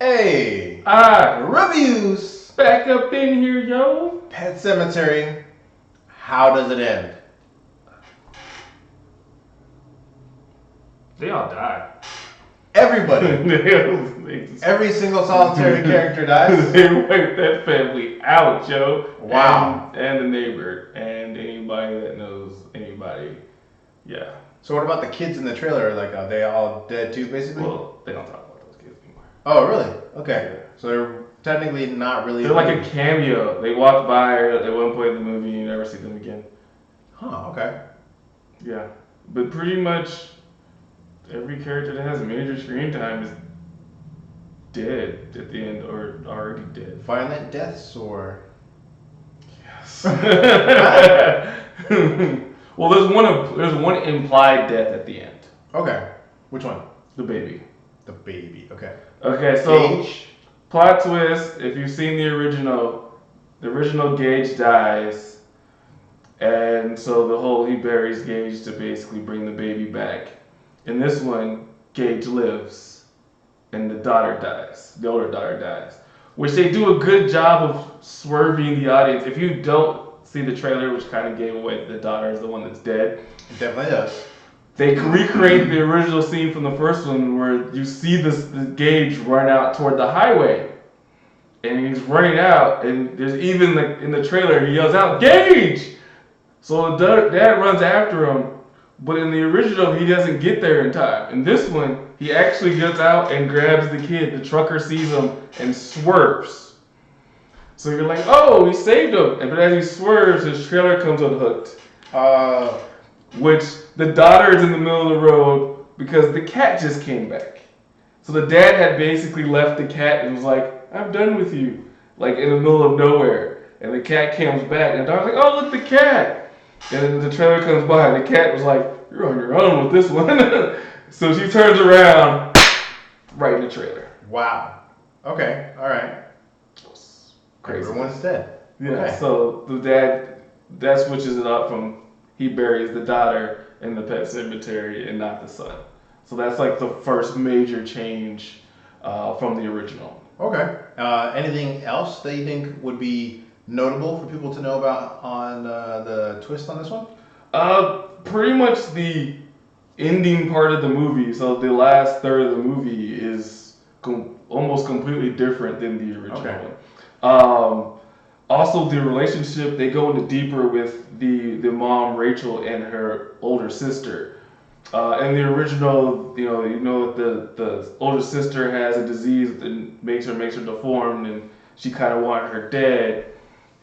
Hey, reviews. Back up in here, yo. Pet Cemetery. How does it end? They all die. Everybody. they Every single solitary character dies. They wipe that family out, yo. Wow. And the neighbor and anybody that knows anybody. Yeah. So what about the kids in the trailer? Like, are they all dead too, basically? Well, they don't talk about those kids anymore. Oh, really? Okay. Yeah. So they're technically not really. They're like a cameo. They walk by at one point in the movie and you never see them again. Huh. Okay. Yeah. But pretty much every character that has major screen time is dead at the end or already dead. Violent deaths or? Yes. Well, there's one implied death at the end. Okay. Which one? The baby. The baby. Okay. Okay, so Gage? plot twist. If you've seen the original Gage dies, and so he buries Gage to basically bring the baby back. In this one, Gage lives, and the older daughter dies, which they do a good job of swerving the audience. If you don't see the trailer, which kind of gave away that the daughter is the one that's dead, It definitely does. they recreate the original scene from the first one where you see this Gage run out toward the highway, and he's running out, and there's even in the trailer he yells out, "Gage!" So the dad runs after him, but in the original he doesn't get there in time. In this one, he actually gets out and grabs the kid. The trucker sees him and swerves. So you're like, oh, he saved him. But as he swerves, his trailer comes unhooked. Which the daughter is in the middle of the road because the cat just came back. So the dad had basically left the cat and was like, I'm done with you. Like in the middle of nowhere. And the cat comes back and the daughter's like, oh, look, the cat. And then the trailer comes by and the cat was like, you're on your own with this one. So she turns around right in the trailer. Wow. Okay. All right. Crazy. Everyone's dead. Yeah. Okay. So the dad, that switches it up from he buries the daughter in the pet cemetery and not the son. So that's like the first major change from the original. Okay. Anything else that you think would be notable for people to know about on the twist on this one? Pretty much the ending part of the movie. So the last third of the movie is almost completely different than the original one. Also, the relationship, they go into deeper with the mom, Rachel, and her older sister. In the original, you know that the older sister has a disease that makes her deformed, and she kind of wanted her dead,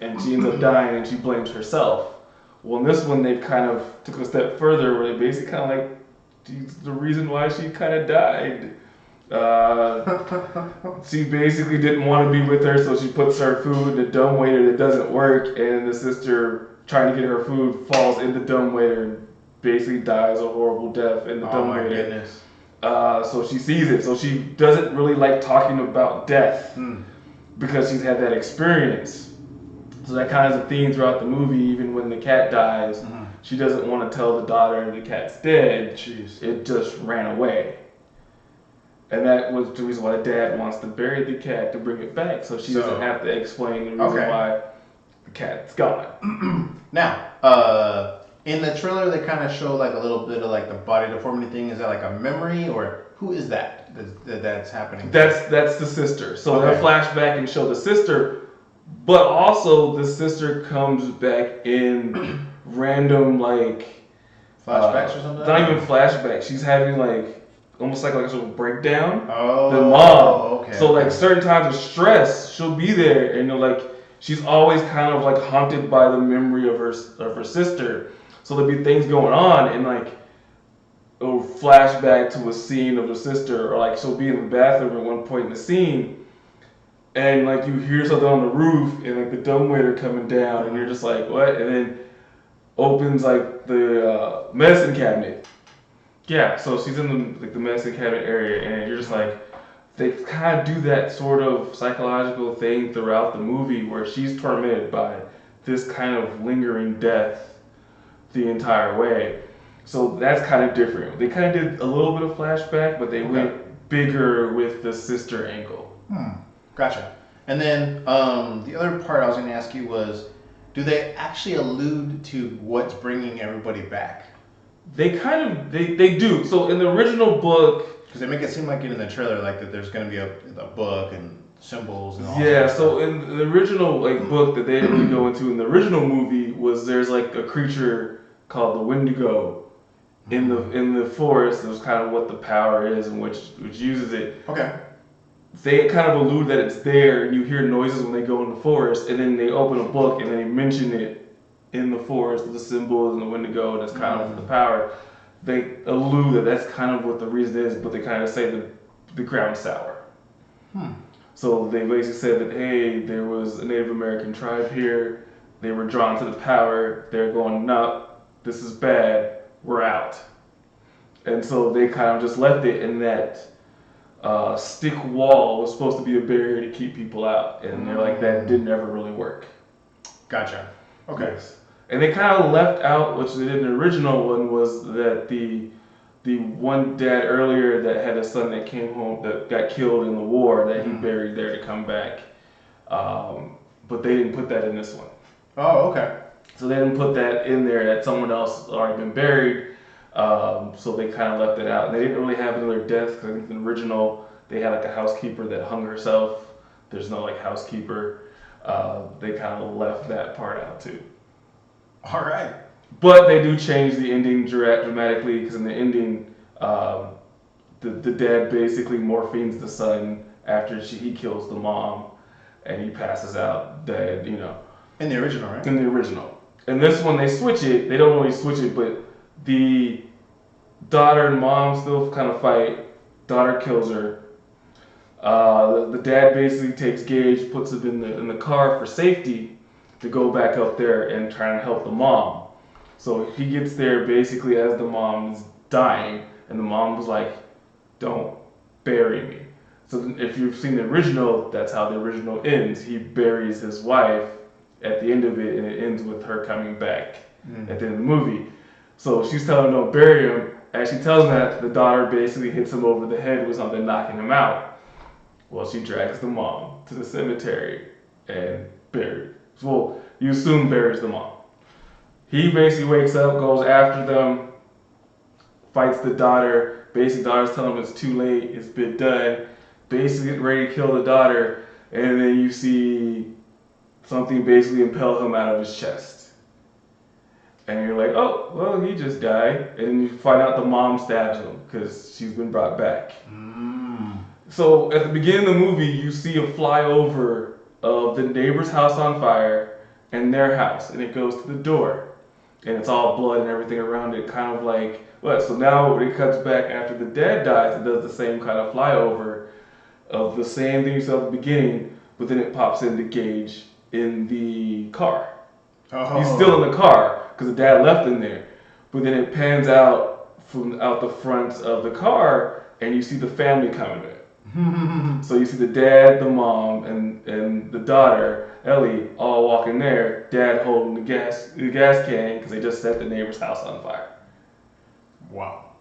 and she ends up dying, and she blames herself. Well, in this one, they've kind of took a step further, where they basically kind of like, the reason why she kind of died. She basically didn't want to be with her, so she puts her food in a dumbwaiter that doesn't work, and the sister, trying to get her food, falls in the dumbwaiter and basically dies a horrible death in the dumbwaiter. Oh my goodness. So she sees it. So she doesn't really like talking about death because she's had that experience. So that kind of is a theme throughout the movie. Even when the cat dies, she doesn't want to tell the daughter the cat's dead. Jeez. It just ran away. And that was the reason why the dad wants to bury the cat to bring it back, so she doesn't have to explain the reason why the cat's gone. Now, in the trailer, they kind of show like a little bit of like the body deformity thing. Is that like a memory, or who is that's happening? That's the sister. So they'll flashback and show the sister, but also the sister comes back in random like flashbacks or something. Not even flashbacks. She's having like almost like a sort of breakdown. Oh. The mom. Okay. So like certain times of stress, she'll be there, and like she's always kind of like haunted by the memory of her sister. So there'll be things going on, and like it'll flash back to a scene of the sister, or like she'll be in the bathroom at one point in the scene, and like you hear something on the roof, and like the dumbwaiter coming down, and you're just like, what? And then opens like the medicine cabinet. Yeah, so she's in the medicine cabinet area, and you're just like, they kind of do that sort of psychological thing throughout the movie where she's tormented by this kind of lingering death the entire way. So that's kind of different. They kind of did a little bit of flashback, but they went bigger with the sister angle. Gotcha. And then the other part I was going to ask you was, do they actually allude to what's bringing everybody back? They do. So in the original book, because they make it seem like in the trailer like that there's going to be a book and symbols and all. Yeah. So in the original book that they didn't really go into in the original movie was there's like a creature called the Wendigo in the forest. It was kind of what the power is and which uses it. Okay. They kind of allude that it's there, and you hear noises when they go in the forest, and then they open a book and they mention it in the forest with the symbols and the Wendigo, and it's kind of the power. They allude that that's kind of what the reason is, but they kind of say the ground's sour. So they basically said that, hey, there was a Native American tribe here, they were drawn to the power, they're going, no, this is bad, we're out. And so they kind of just left it in that stick wall was supposed to be a barrier to keep people out, and they're like, that didn't ever really work. Gotcha. Okay. Yes. And they kind of left out, which they did in the original one, was that the one dad earlier that had a son that came home that got killed in the war that he buried there to come back, but they didn't put that in this one. Oh, okay. So they didn't put that in there that someone else had already been buried. So they kind of left it out. And they didn't really have another death because I think in the original they had like a housekeeper that hung herself. There's no like housekeeper. They kind of left that part out too. All right. But they do change the ending dramatically because in the ending, the dad basically morphines the son after he kills the mom, and he passes out dead. You know. In the original, right? In the original. In this one, they switch it. They don't really switch it, but the daughter and mom still kind of fight. Daughter kills her. The dad basically takes Gage, puts him in the car for safety to go back up there and try and help the mom. So he gets there basically as the mom is dying, and the mom was like, "Don't bury me." So if you've seen the original, that's how the original ends. He buries his wife at the end of it, and it ends with her coming back at the end of the movie. So she's telling him don't bury him. As she tells him that, the daughter basically hits him over the head with something, knocking him out. Well, she drags the mom to the cemetery and buries. Well, you assume buries the mom. He basically wakes up, goes after them, fights the daughter. Basically, the daughter's telling him it's too late, it's been done. Basically, getting ready to kill the daughter, and then you see something basically impel him out of his chest. And you're like, oh, well, he just died. And then you find out the mom stabs him because she's been brought back. So at the beginning of the movie, you see a flyover of the neighbor's house on fire and their house, and it goes to the door. And it's all blood and everything around it, kind of like, what? So now when it cuts back after the dad dies, it does the same kind of flyover of the same thing you saw at the beginning, but then it pops into Gage in the car. Oh. He's still in the car because the dad left in there. But then it pans out from out the front of the car, and you see the family coming in. So you see the dad, the mom, and the daughter, Ellie, all walking there. Dad holding the gas can because they just set the neighbor's house on fire. Wow.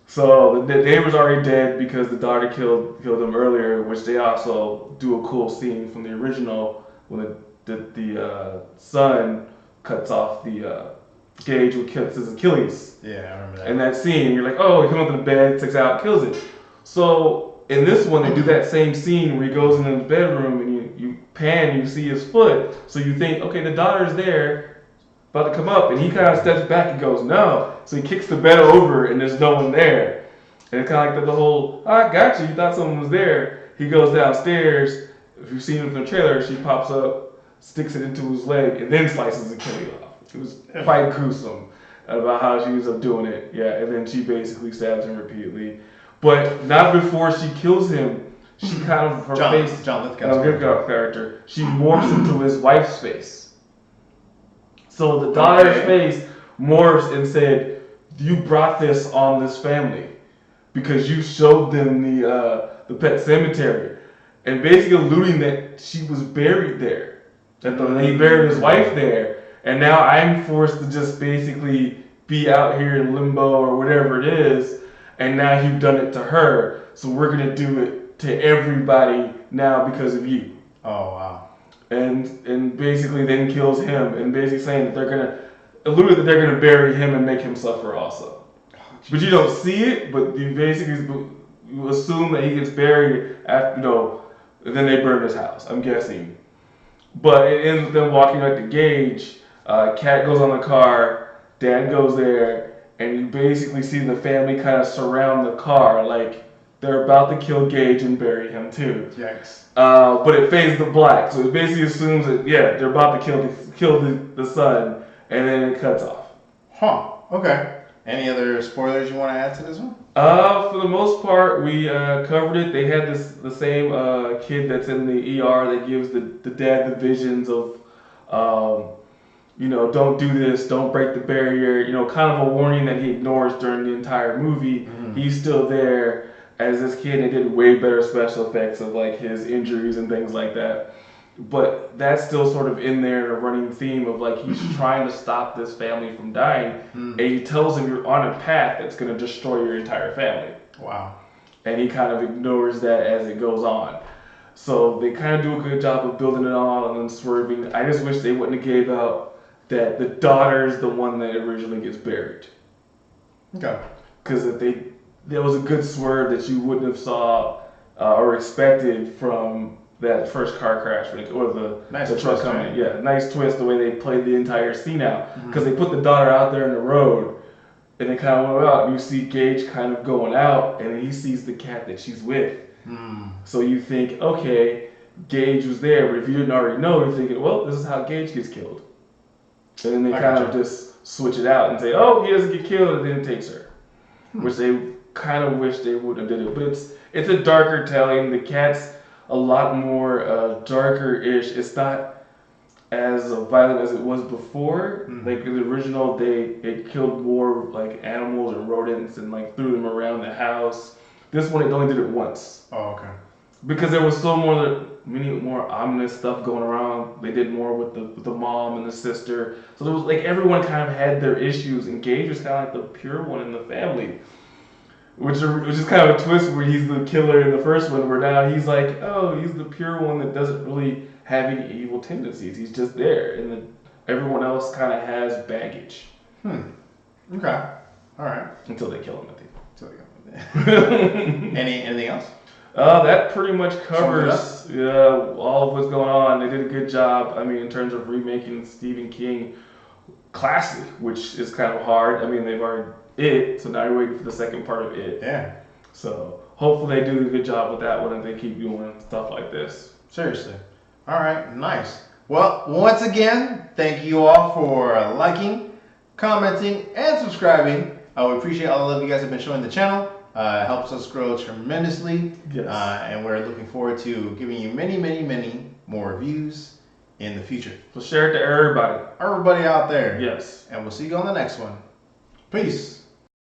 So the neighbor's already dead because the daughter killed him earlier, which they also do a cool scene from the original when the son cuts off the Gage who cuts his Achilles. Yeah, I remember that. And that scene, you're like, oh, he comes up to the bed, takes it out, kills it. So in this one, they do that same scene where he goes into the bedroom and you pan and you see his foot. So you think, okay, the daughter's there, about to come up, and he kind of steps back and goes, no. So he kicks the bed over and there's no one there. And it's kind of like the whole, oh, I got you thought someone was there. He goes downstairs. If you've seen it from the trailer, she pops up, sticks it into his leg, and then slices Achilles off. It was quite gruesome about how she ends up doing it. Yeah, and then she basically stabs him repeatedly. But not before she kills him. She kind of, her face, John Lithgow's character, she morphs into his wife's face. So the daughter's face morphs and said, you brought this on this family because you showed them the pet cemetery. And basically alluding that she was buried there. That he buried his wife there. And now I'm forced to just basically be out here in limbo or whatever it is. And now you've done it to her. so we're gonna do it to everybody now because of you. Oh wow. And basically then kills him, and basically saying that they're gonna alluded that they're gonna bury him and make him suffer also. But you don't see it, but you basically you assume that he gets buried after, and then they burn his house. I'm guessing. But it ends with them walking like the Gage. Cat goes on the car, Dad goes there, and you basically see the family kind of surround the car, like they're about to kill Gage and bury him too. Yikes. But it fades to black, so it basically assumes that they're about to kill the son, and then it cuts off. Huh. Okay. Any other spoilers you want to add to this one? For the most part, we covered it. They had the same kid that's in the ER that gives the dad the visions of, don't do this, don't break the barrier. Kind of a warning that he ignores during the entire movie. Mm-hmm. He's still there as this kid. They did way better special effects of like his injuries and things like that. But that's still sort of in there, a running theme of like he's trying to stop this family from dying, and he tells him you're on a path that's going to destroy your entire family. Wow. And he kind of ignores that as it goes on. So they kind of do a good job of building it all and then swerving. I just wish they wouldn't have gave out that the daughter's the one that originally gets buried. Okay. Because there was a good swerve that you wouldn't have saw or expected from that first car crash or the truck coming. Yeah, nice twist the way they played the entire scene out, because they put the daughter out there in the road and they kind of went out and you see Gage kind of going out and he sees the cat that she's with. So you think, okay, Gage was there, but if you didn't already know, you're thinking, well, this is how Gage gets killed. And then they kind of just switch it out and say, oh, he doesn't get killed, and then it takes her. Which they kind of wish they would have did it. But it's a darker telling. The cat's a lot more darker-ish. It's not as violent as it was before. Like in the original, it killed more like animals and rodents and like threw them around the house. This one, it only did it once. Oh, okay. Because there was many more ominous stuff going around. They did more with the mom and the sister. So there was like everyone kind of had their issues, and Gage was kind of like the pure one in the family. Which is kind of a twist where he's the killer in the first one, where now he's like, oh, he's the pure one that doesn't really have any evil tendencies. He's just there, and then everyone else kind of has baggage. Okay. All right. Until they kill him, I think. Anything else? That pretty much covers all of what's going on. They did a good job, in terms of remaking Stephen King classic, which is kind of hard. They've already It, so now you're waiting for the second part of It. Yeah. So hopefully they do a good job with that one and they keep doing stuff like this. Seriously. All right, nice. Well, once again, thank you all for liking, commenting, and subscribing. We appreciate all the love you guys have been showing the channel. It helps us grow tremendously. Yes. And we're looking forward to giving you many, many, many more reviews in the future. So share it to everybody. Everybody out there. Yes. And we'll see you on the next one. Peace.